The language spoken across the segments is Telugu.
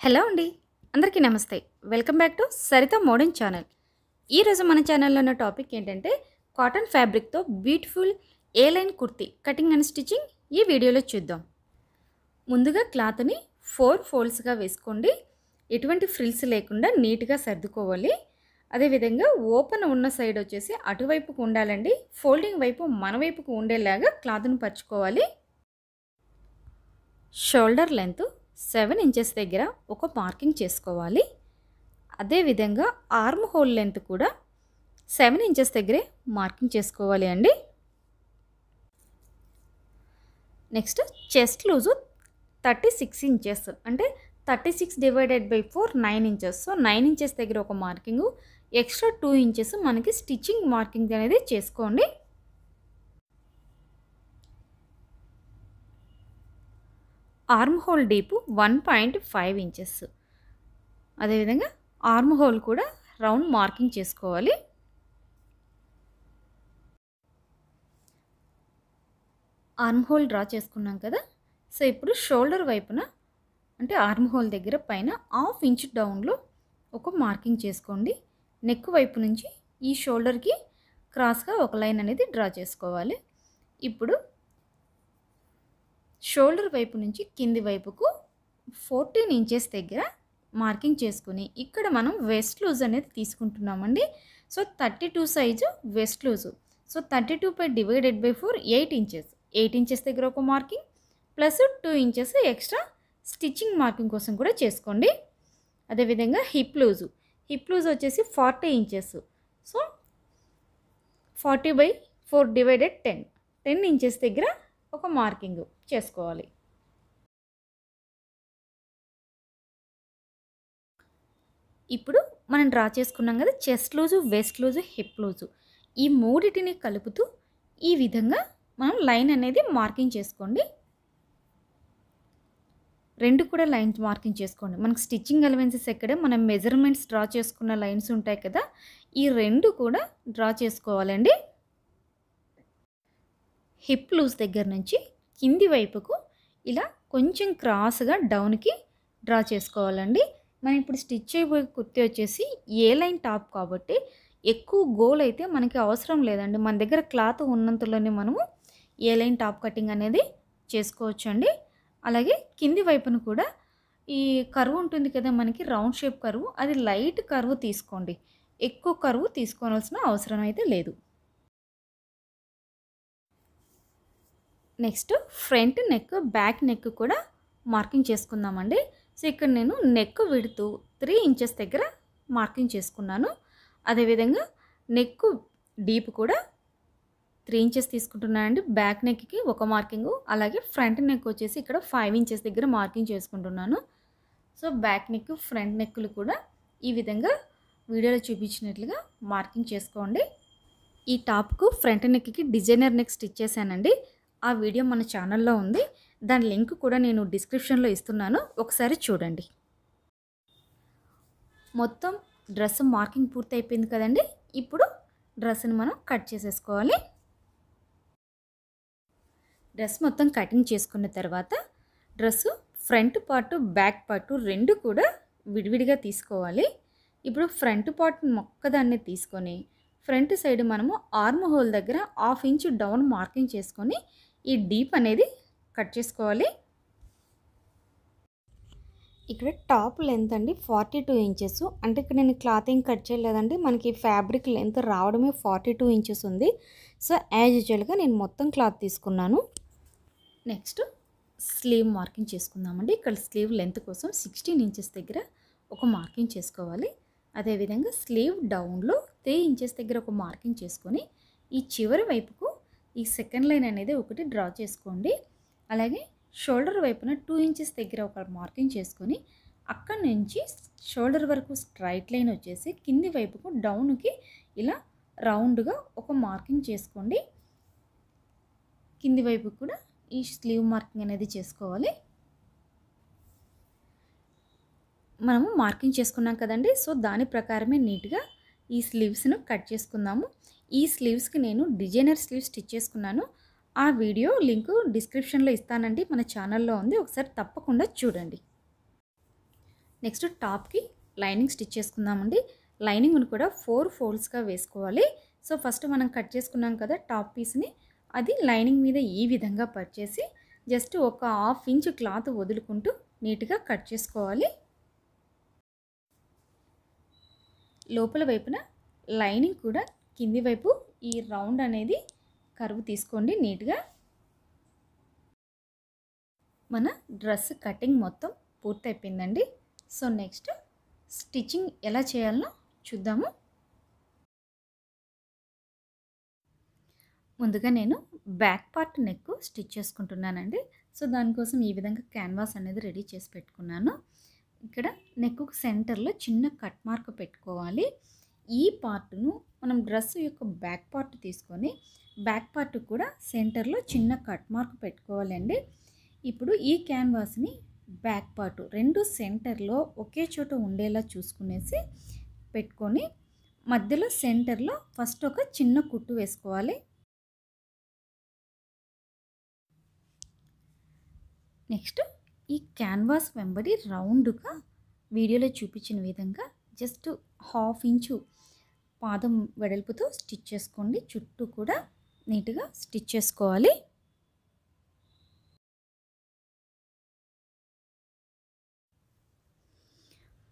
హలో అండి, అందరికీ నమస్తే. Welcome back to Saritha modern channel. ఈరోజు మన ఛానల్లో ఉన్న టాపిక్ ఏంటంటే కాటన్ ఫ్యాబ్రిక్తో beautiful A line kurti cutting and stitching ఈ వీడియోలో చూద్దాం. ముందుగా క్లాత్ని 4 ఫోల్డ్స్గా వేసుకోండి. ఎటువంటి ఫ్రిల్స్ లేకుండా నీట్గా సర్దుకోవాలి. అదేవిధంగా ఓపెన్ ఉన్న సైడ్ వచ్చేసి అటువైపుకు ఉండాలండి. ఫోల్డింగ్ వైపు మన వైపుకు ఉండేలాగా క్లాత్ను పరుచుకోవాలి. షోల్డర్ లెంత్ 7 ఇంచెస్ దగ్గర ఒక మార్కింగ్ చేసుకోవాలి. అదేవిధంగా ఆర్మ్ హోల్ లెంత్ కూడా 7 ఇంచెస్ దగ్గరే మార్కింగ్ చేసుకోవాలి అండి. నెక్స్ట్ చెస్ట్ లూజు 36 ఇంచెస్ అంటే 36/4 9 ఇంచెస్. సో 9 ఇంచెస్ దగ్గర ఒక మార్కింగు, ఎక్స్ట్రా 2 ఇంచెస్ మనకి స్టిచ్చింగ్ మార్కింగ్ అనేది చేసుకోండి. Arm whole deep 1.5 inches. అదేవిధంగా ఆర్మ్ హోల్ కూడా రౌండ్ మార్కింగ్ చేసుకోవాలి. ఆర్మ్ హోల్ డ్రా చేసుకున్నాం కదా. సో ఇప్పుడు షోల్డర్ వైపున అంటే ఆర్మ్ హోల్ దగ్గర పైన 1/2 ఇంచ్ డౌన్లో ఒక మార్కింగ్ చేసుకోండి. నెక్ వైపు నుంచి ఈ షోల్డర్కి క్రాస్గా ఒక లైన్ అనేది డ్రా చేసుకోవాలి. ఇప్పుడు షోల్డర్ వైపు నుంచి కింది వైపుకు 14 ఇంచెస్ దగ్గర మార్కింగ్ చేసుకుని ఇక్కడ మనం వెస్ట్ లూజ్ అనేది తీసుకుంటున్నామండి. So 32 size waist loose. So 32/4 8 inches. 8 inches దగ్గర ఒక marking plus 2 inches extra stitching marking కోసం కూడా చేసుకోండి. అదేవిధంగా హిప్ లూజు. హిప్ లూజ్ వచ్చేసి 40 ఇంచెస్. సో 40/4 10 ఇంచెస్ దగ్గర ఒక మార్కింగ్ చేసుకోవాలి. ఇప్పుడు మనం డ్రా చేసుకున్నాం కదా chest loose, west loose, hip loose, ఈ మూడిటిని కలుపుతూ ఈ విధంగా మనం లైన్ అనేది మార్కింగ్ చేసుకోండి. రెండు కూడా లైన్స్ మార్కింగ్ చేసుకోండి. మనకు స్టిచ్చింగ్ ఎలివెన్సెస్ ఎక్కడ మనం మెజర్మెంట్స్ డ్రా చేసుకున్న లైన్స్ ఉంటాయి కదా, ఈ రెండు కూడా డ్రా చేసుకోవాలండి. హిప్ లూజ్ దగ్గర నుంచి కింది వైపుకు ఇలా కొంచెం క్రాస్గా డౌన్కి డ్రా చేసుకోవాలండి. మనం ఇప్పుడు స్టిచ్ చేయబోయే కుర్తీ వచ్చేసి ఏ లైన్ టాప్ కాబట్టి ఎక్కువ గోల్ అయితే మనకి అవసరం లేదండి. మన దగ్గర క్లాత్ ఉన్నంతలోనే మనము ఏ లైన్ టాప్ కటింగ్ అనేది చేసుకోవచ్చండి. అలాగే కింది వైపును కూడా ఈ కర్వ్ ఉంటుంది కదా మనకి రౌండ్ షేప్ కర్వ్, అది లైట్ కర్వ్ తీసుకోండి. ఎక్కువ కర్వ్ తీసుకోవాల్సిన అవసరం అయితే లేదు. Next front neck, back neck కూడా మార్కింగ్ చేసుకుందామండి. సో ఇక్కడ నేను నెక్ విడుతూ 3 ఇంచెస్ దగ్గర మార్కింగ్ చేసుకున్నాను. అదేవిధంగా నెక్ డీప్ కూడా 3 ఇంచెస్ తీసుకుంటున్నానండి. బ్యాక్ నెక్కి ఒక మార్కింగు, అలాగే ఫ్రంట్ నెక్ వచ్చేసి ఇక్కడ 5 ఇంచెస్ దగ్గర మార్కింగ్ చేసుకుంటున్నాను. సో బ్యాక్ నెక్, ఫ్రంట్ నెక్లు కూడా ఈ విధంగా వీడియోలో చూపించినట్లుగా మార్కింగ్ చేసుకోండి. ఈ టాప్కు ఫ్రంట్ నెక్కి డిజైనర్ నెక్ స్టిచ్ చేశానండి. ఆ వీడియో మన ఛానల్లో ఉంది. దాని లింక్ కూడా నేను డిస్క్రిప్షన్లో ఇస్తున్నాను, ఒకసారి చూడండి. మొత్తం డ్రెస్ మార్కింగ్ పూర్తి అయిపోయింది కదండి. ఇప్పుడు డ్రెస్ని మనం కట్ చేసేసుకోవాలి. డ్రెస్ మొత్తం కటింగ్ చేసుకున్న తర్వాత dress front part, back part రెండు కూడా విడివిడిగా తీసుకోవాలి. ఇప్పుడు ఫ్రంట్ పార్ట్ మొక్కదాన్ని తీసుకొని ఫ్రంట్ సైడ్ మనము ఆర్మ్ హోల్ దగ్గర 1/2 ఇంచ్ డౌన్ మార్కింగ్ చేసుకొని ఈ డీప్ అనేది కట్ చేసుకోవాలి. ఇక్కడ టాప్ లెంత్ అండి 42 ఇంచెస్. అంటే ఇక్కడ నేను క్లాత్ ఏం కట్ చేయలేదండి, మనకి ఫ్యాబ్రిక్ లెంత్ రావడమే 42 ఇంచెస్ ఉంది. సో యాజ్ యూజువల్గా నేను మొత్తం క్లాత్ తీసుకున్నాను. నెక్స్ట్ స్లీవ్ మార్కింగ్ చేసుకుందామండి. ఇక్కడ స్లీవ్ లెంత్ కోసం 16 ఇంచెస్ దగ్గర ఒక మార్కింగ్ చేసుకోవాలి. అదేవిధంగా స్లీవ్ డౌన్లో 3 ఇంచెస్ దగ్గర ఒక మార్కింగ్ చేసుకొని ఈ చివరి వైపుకు ఈ సెకండ్ లైన్ అనేది ఒకటి డ్రా చేసుకోండి. అలాగే షోల్డర్ వైపున 2 ఇంచెస్ దగ్గర ఒక మార్కింగ్ చేసుకొని అక్కడి నుంచి షోల్డర్ వరకు స్ట్రైట్ లైన్ వచ్చేసి కింది వైపుకు డౌన్కి ఇలా రౌండ్గా ఒక మార్కింగ్ చేసుకోండి. కింది వైపు కూడా ఈ స్లీవ్ మార్కింగ్ అనేది చేసుకోవాలి. మనము మార్కింగ్ చేసుకున్నాం కదండి. సో దాని ప్రకారమే నీట్గా ఈ స్లీవ్స్ను కట్ చేసుకుందాము. ఈ స్లీవ్స్కి నేను డిజైనర్ స్లీవ్స్ స్టిచ్ చేసుకున్నాను. ఆ వీడియో లింక్ డిస్క్రిప్షన్లో ఇస్తానండి, మన ఛానల్లో ఉంది, ఒకసారి తప్పకుండా చూడండి. నెక్స్ట్ టాప్కి లైనింగ్ స్టిచ్ చేసుకుందామండి. లైనింగ్ను కూడా 4 ఫోల్డ్స్గా వేసుకోవాలి. సో ఫస్ట్ మనం కట్ చేసుకున్నాం కదా టాప్ పీస్ని, అది లైనింగ్ మీద ఈ విధంగా పరిచేసి జస్ట్ ఒక 1/2 ఇంచ్ క్లాత్ వదులుకుంటూ నీట్గా కట్ చేసుకోవాలి. లోపల వైపున లైనింగ్ కూడా కింది వైపు ఈ రౌండ్ అనేది కర్వ్ తీసుకోండి నీట్గా. మన డ్రెస్ కటింగ్ మొత్తం పూర్తయిపోయిందండి. సో నెక్స్ట్ స్టిచ్చింగ్ ఎలా చేయాలో చూద్దాము. ముందుగా నేను బ్యాక్ పార్ట్ నెక్ స్టిచ్ చేసుకుంటున్నానండి. సో దానికోసం ఈ విధంగా క్యాన్వాస్ అనేది రెడీ చేసి పెట్టుకున్నాను. ఇక్కడ నెక్ సెంటర్లో చిన్న కట్ మార్క్ పెట్టుకోవాలి. ఈ పార్ట్ను మనం డ్రెస్ యొక్క బ్యాక్ పార్ట్ తీసుకొని బ్యాక్ పార్ట్ కూడా సెంటర్లో చిన్న కట్ మార్క్ పెట్టుకోవాలండి. ఇప్పుడు ఈ క్యాన్వాస్ని బ్యాక్ పార్ట్ రెండు సెంటర్లో ఒకే చోట ఉండేలా చూసుకునేసి పెట్టుకొని మధ్యలో సెంటర్లో ఫస్ట్ ఒక చిన్న కుట్టు వేసుకోవాలి. నెక్స్ట్ ఈ క్యాన్వాస్ వెంబడి రౌండ్గా వీడియోలో చూపించిన విధంగా జస్ట్ 1/2 ఇంచు పాదం వెడల్పుతో స్టిచ్ చేసుకోండి. చుట్టూ కూడా నీట్గా స్టిచ్ చేసుకోవాలి.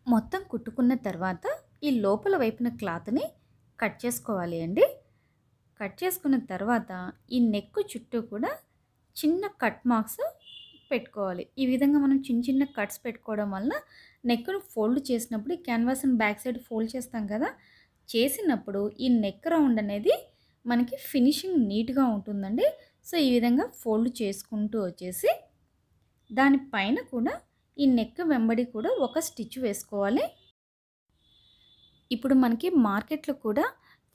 మొత్తం కుట్టుకున్న తర్వాత ఈ లోపల వైపున క్లాత్ని కట్ చేసుకోవాలి అండి. కట్ చేసుకున్న తర్వాత ఈ నెక్ చుట్టూ కూడా చిన్న కట్ మార్క్స్ పెట్టుకోవాలి. ఈ విధంగా మనం చిన్న చిన్న కట్స్ పెట్టుకోవడం వల్ల నెక్ను ఫోల్డ్ చేసినప్పుడు ఈ క్యాన్వాస్ని బ్యాక్ సైడ్ ఫోల్డ్ చేస్తాం కదా, చేసినప్పుడు ఈ నెక్ రౌండ్ అనేది మనకి ఫినిషింగ్ నీట్గా ఉంటుందండి. సో ఈ విధంగా ఫోల్డ్ చేసుకుంటూ వచ్చేసి దానిపైన కూడా ఈ నెక్ వెంబడి కూడా ఒక స్టిచ్ వేసుకోవాలి. ఇప్పుడు మనకి మార్కెట్లో కూడా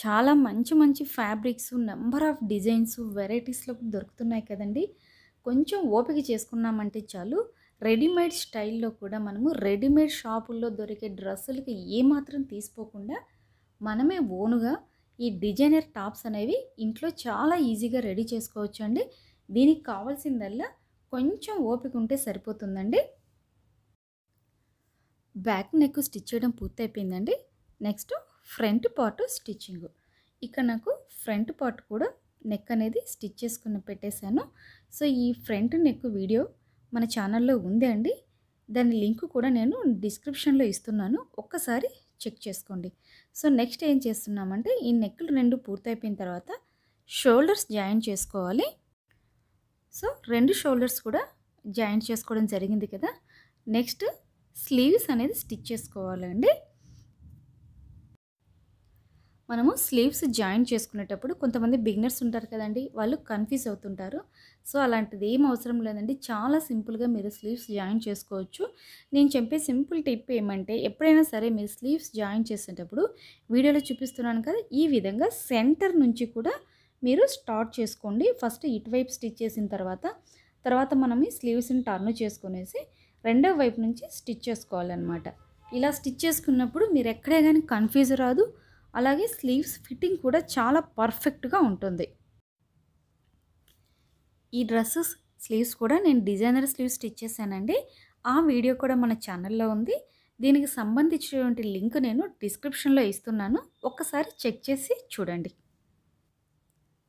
చాలా మంచి మంచి ఫ్యాబ్రిక్స్, నెంబర్ ఆఫ్ డిజైన్స్, వెరైటీస్లో దొరుకుతున్నాయి కదండి. కొంచెం ఓపిక చేసుకున్నామంటే చాలు, రెడీమేడ్ స్టైల్లో కూడా మనము రెడీమేడ్ షాపుల్లో దొరికే డ్రెస్సులకి ఏమాత్రం తీసుకోకుండా మనమే ఓనుగా ఈ డిజైనర్ టాప్స్ అనేవి ఇంట్లో చాలా ఈజీగా రెడీ చేసుకోవచ్చు అండి. దీనికి కావాల్సిందల్లా కొంచెం ఓపిక ఉంటే సరిపోతుందండి. బ్యాక్ నెక్ స్టిచ్ చేయడం పూర్తయిపోయిందండి. Next front part stitching. ఇక్కడ నాకు ఫ్రంట్ పార్ట్ కూడా నెక్ అనేది స్టిచ్ చేసుకుని పెట్టేశాను. సో ఈ ఫ్రంట్ నెక్ వీడియో మన ఛానల్లో ఉంది అండి. దాని లింక్ కూడా నేను డిస్క్రిప్షన్లో ఇస్తున్నాను, ఒక్కసారి చెక్ చేసుకోండి. సో నెక్స్ట్ ఏం చేస్తున్నామంటే ఈ నెక్లు రెండు పూర్తయిపోయిన తర్వాత షోల్డర్స్ జాయిన్ చేసుకోవాలి. సో రెండు షోల్డర్స్ కూడా జాయిన్ చేసుకోవడం జరిగింది కదా. నెక్స్ట్ స్లీవ్స్ అనేది స్టిచ్ చేసుకోవాలండి. మనము స్లీవ్స్ జాయిన్ చేసుకునేటప్పుడు కొంతమంది బిగినర్స్ ఉంటారు కదండి, వాళ్ళు కన్ఫ్యూజ్ అవుతుంటారు. సో అలాంటిది ఏం అవసరం లేదండి, చాలా సింపుల్గా మీరు స్లీవ్స్ జాయిన్ చేసుకోవచ్చు. నేను చెప్పే సింపుల్ టిప్ ఏమంటే ఎప్పుడైనా సరే మీరు స్లీవ్స్ జాయిన్ చేసేటప్పుడు వీడియోలో చూపిస్తున్నాను కదా, ఈ విధంగా సెంటర్ నుంచి కూడా మీరు స్టార్ట్ చేసుకోండి. ఫస్ట్ ఇటువైపు స్టిచ్ చేసిన తర్వాత మనం ఈ స్లీవ్స్ని టర్న్ చేసుకునేసి రెండో వైపు నుంచి స్టిచ్ చేసుకోవాలన్నమాట. ఇలా స్టిచ్ చేసుకున్నప్పుడు మీరు ఎక్కడే కానీ కన్ఫ్యూజ్ రాదు. అలాగే స్లీవ్స్ ఫిట్టింగ్ కూడా చాలా పర్ఫెక్ట్గా ఉంటుంది. ఈ డ్రెస్సెస్ స్లీవ్స్ కూడా నేను డిజైనర్ స్లీవ్స్ స్టిచ్ చేశానండి. ఆ వీడియో కూడా మన ఛానల్లో ఉంది. దీనికి సంబంధించినటువంటి లింక్ నేను డిస్క్రిప్షన్లో ఇస్తున్నాను, ఒక్కసారి చెక్ చేసి చూడండి.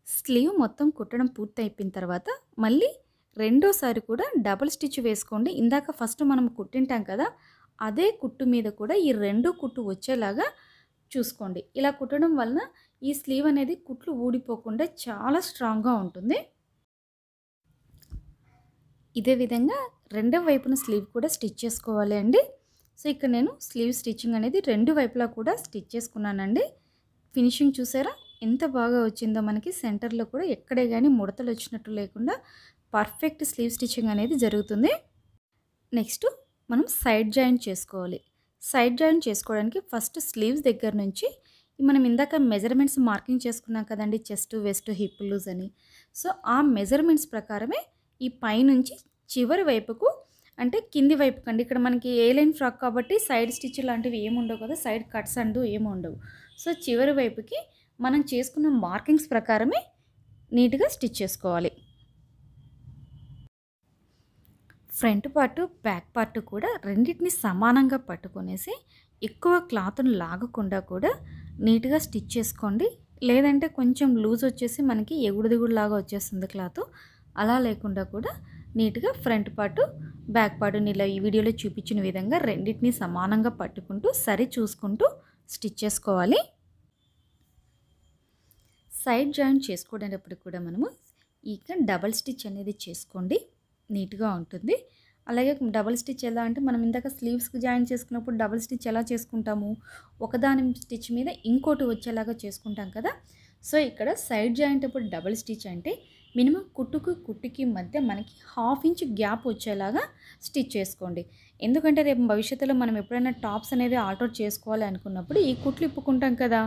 స్లీవ్ మొత్తం కుట్టడం పూర్తి అయిపోయిన తర్వాత మళ్ళీ రెండోసారి కూడా డబుల్ స్టిచ్ వేసుకోండి. ఇందాక ఫస్ట్ మనం కుట్టింటాం కదా, అదే కుట్టు మీద కూడా ఈ రెండు కుట్టు వచ్చేలాగా చూసుకోండి. ఇలా కుట్టడం వలన ఈ స్లీవ్ అనేది కుట్లు ఊడిపోకుండా చాలా స్ట్రాంగ్గా ఉంటుంది. ఇదే విధంగా రెండో వైపున స్లీవ్ కూడా స్టిచ్ చేసుకోవాలి అండి. సో ఇక్కడ నేను స్లీవ్ స్టిచ్చింగ్ అనేది రెండు వైపులా కూడా స్టిచ్ చేసుకున్నానండి. ఫినిషింగ్ చూసారా ఎంత బాగా వచ్చిందో, మనకి సెంటర్లో కూడా ఎక్కడే కానీ ముడతలు వచ్చినట్టు లేకుండా పర్ఫెక్ట్ స్లీవ్ స్టిచ్చింగ్ అనేది జరుగుతుంది. నెక్స్ట్ మనం సైడ్ జాయింట్ చేసుకోవాలి. సైడ్ జాయింట్ చేసుకోవడానికి ఫస్ట్ స్లీవ్స్ దగ్గర నుంచి మనం ఇందాక మెజర్మెంట్స్ మార్కింగ్ చేసుకున్నాం కదండి, చెస్ట్, వెస్ట్, హిప్ లూజ్ అని. సో ఆ మెజర్మెంట్స్ ప్రకారమే ఈ పైనుంచి చివరి వైపుకు, అంటే కింది వైపు కండి. ఇక్కడ మనకి ఏ లైన్ ఫ్రాక్ కాబట్టి సైడ్ స్టిచ్ లాంటివి ఏమి ఉండవు కదా, సైడ్ కట్స్ అంటూ ఏమి ఉండవు. సో చివరి వైపుకి మనం చేసుకున్న మార్కింగ్స్ ప్రకారమే నీట్గా స్టిచ్ చేసుకోవాలి. ఫ్రంట్ పార్ట్ బ్యాక్ పార్ట్ కూడా రెండింటిని సమానంగా పట్టుకొనేసి ఎక్కువ క్లాత్ను లాగకుండా కూడా నీట్గా స్టిచ్ చేసుకోండి. లేదంటే కొంచెం లూజ్ వచ్చేసి మనకి ఎగుడుదిగుడులాగా వచ్చేస్తుంది క్లాత్. అలా లేకుండా కూడా నీట్గా ఫ్రంట్ పార్ట్ బ్యాక్ పార్ట్ని ఇలా ఈ వీడియోలో చూపించిన విధంగా రెండింటిని సమానంగా పట్టుకుంటూ సరి చూసుకుంటూ స్టిచ్ చేసుకోవాలి. సైడ్ జాయింట్ చేసుకోవడానికి కూడా మనము ఇక డబల్ స్టిచ్ అనేది చేసుకోండి, నీట్గా ఉంటుంది. అలాగే డబల్ స్టిచ్ ఎలా అంటే మనం ఇందాక స్లీవ్స్కి జాయిన్ చేసుకున్నప్పుడు డబల్ స్టిచ్ ఎలా చేసుకుంటాము, ఒకదాని స్టిచ్ మీద ఇంకోటి వచ్చేలాగా చేసుకుంటాం కదా. సో ఇక్కడ సైడ్ జాయింట్ అప్పుడు డబల్ స్టిచ్ అంటే మినిమం కుట్టుకి మధ్య మనకి 1/2 ఇంచ్ గ్యాప్ వచ్చేలాగా స్టిచ్ చేసుకోండి. ఎందుకంటే రేపు భవిష్యత్తులో మనం ఎప్పుడైనా టాప్స్ అనేవి ఆల్టర్ చేసుకోవాలి అనుకున్నప్పుడు ఈ కుట్లు ఇప్పుకుంటాం కదా,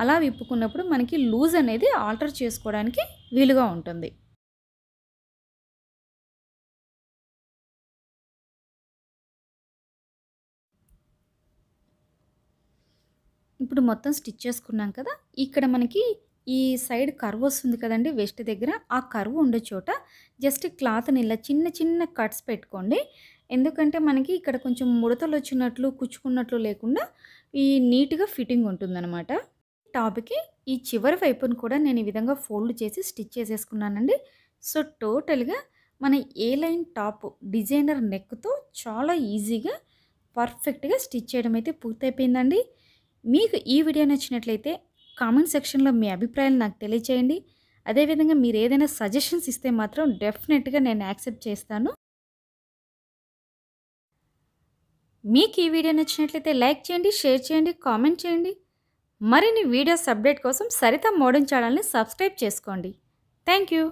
అలా విప్పుకున్నప్పుడు మనకి లూజ్ అనేది ఆల్టర్ చేసుకోవడానికి వీలుగా ఉంటుంది. ఇప్పుడు మొత్తం స్టిచ్ చేసుకున్నాం కదా. ఇక్కడ మనకి ఈ సైడ్ కర్వ్ వస్తుంది కదండి వెస్ట్ దగ్గర, ఆ కర్వ్ ఉండే చోట జస్ట్ క్లాత్ని ఇలా చిన్న చిన్న కట్స్ పెట్టుకోండి. ఎందుకంటే మనకి ఇక్కడ కొంచెం ముడతలు వచ్చినట్లు కుచ్చుకున్నట్లు లేకుండా ఈ నీట్గా ఫిట్టింగ్ ఉంటుందన్నమాట. టాప్కి ఈ చివరి వైపును కూడా నేను ఈ విధంగా ఫోల్డ్ చేసి స్టిచ్ చేసేసుకున్నానండి. సో టోటల్గా మన ఏ లైన్ టాప్ డిజైనర్ నెక్తో చాలా ఈజీగా పర్ఫెక్ట్గా స్టిచ్ చేయడం అయితే పూర్తయిపోయిందండి. మీకు ఈ వీడియో నచ్చినట్లయితే కామెంట్ సెక్షన్లో మీ అభిప్రాయాలు నాకు తెలియచేయండి. అదేవిధంగా మీరు ఏదైనా సజెషన్స్ ఇస్తే మాత్రం డెఫినెట్గా నేను యాక్సెప్ట్ చేస్తాను. మీకు ఈ వీడియో నచ్చినట్లయితే లైక్ చేయండి, షేర్ చేయండి, కామెంట్ చేయండి. మరిన్ని వీడియోస్ అప్డేట్ కోసం సరిత మోడర్న్ ఛానల్ని సబ్స్క్రైబ్ చేసుకోండి. Thank you.